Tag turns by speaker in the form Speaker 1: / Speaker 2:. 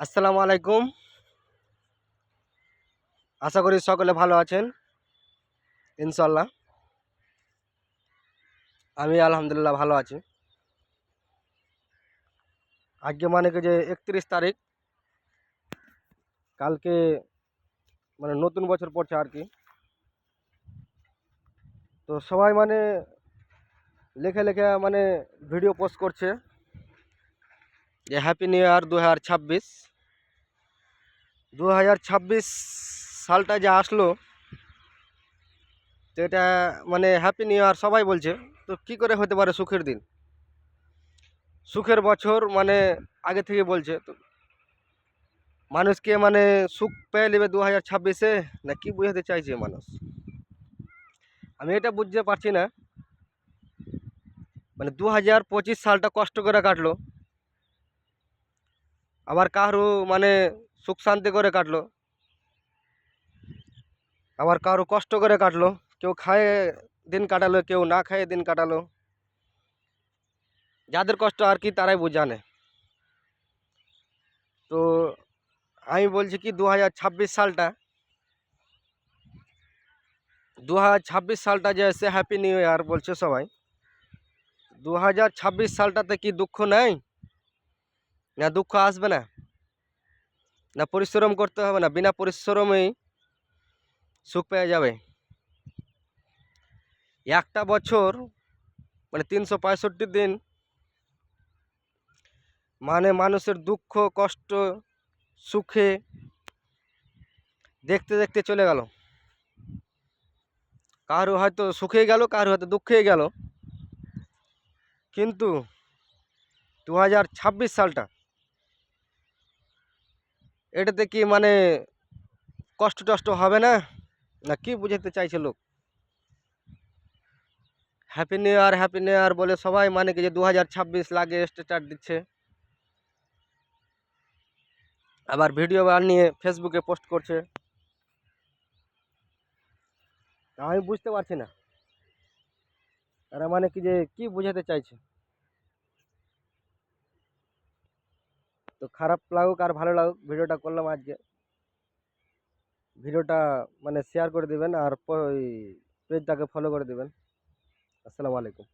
Speaker 1: আসসালামু আলাইকুম। আশা করি সকলে ভালো আছেন ইনশাল্লাহ। আমি আলহামদুলিল্লাহ ভালো আছি। আজকে মানে কি যে 31 তারিখ, কালকে মানে নতুন বছর পড়ছে আর কি। তো সবাই মানে লেখে লেখে মানে ভিডিও পোস্ট করছে যে হ্যাপি নিউ ইয়ার 2026। 2026 সালটা যে আসলো, তো এটা মানে হ্যাপি নিউ ইয়ার সবাই বলছে। তো কি করে হতে পারে সুখের দিন, সুখের বছর মানে আগে থেকে বলছে। তো মানুষকে মানে সুখ পেয়ে নেবে 2026-এ, না কি বুঝাতে চাইছে মানুষ? আমি এটা বুঝতে পারছি না। মানে 2025 সালটা কষ্ট করে কাটলো, আবার কারো মানে সুখ শান্তি করে কাটলো, আবার কারো কষ্ট করে কাটলো। কেউ খায় দিন কাটালো, কেউ না খায় দিন কাটালো। যাদের কষ্ট আর কি তারাই জানে। তো আমি বলছি কি 2026 সালটা যে এসে হ্যাপি নিউ ইয়ার বলছে সবাই, 2026 সালটাতে কি দুঃখ নেই? না দুঃখ আসবে না? না পরিশ্রম করতে হবে না? বিনা পরিশ্রমেই সুখ পেয়ে যাবে? একটা বছর মানে 365 দিন মানে মানুষের দুঃখ কষ্ট সুখে দেখতে দেখতে চলে গেল। কারো হয়তো সুখেই গেল, কারো হয়তো দুঃখেই গেল। কিন্তু 2026 সালটা, এটাতে কি মানে কষ্ট টষ্ট হবে না? না কি বুঝাতে চাইছে লোক? Happy new year happy new year বলে সবাই মানে কি যে 2026 লাগে স্ট্যাটাস দিচ্ছে, আবার ভিডিও বানিয়ে ফেসবুকে পোস্ট করছে। তা আমি বুঝতে পারছি না তারা মানে কি যে কি বুঝাতে চাইছে। তো খারাপ লাগুক আর ভালো লাগুক, ভিডিওটা করলাম আজকে। ভিডিওটা মানে শেয়ার করে দিবেন আর পেজটাকে ফলো করে দিবেন। আসসালামু আলাইকুম।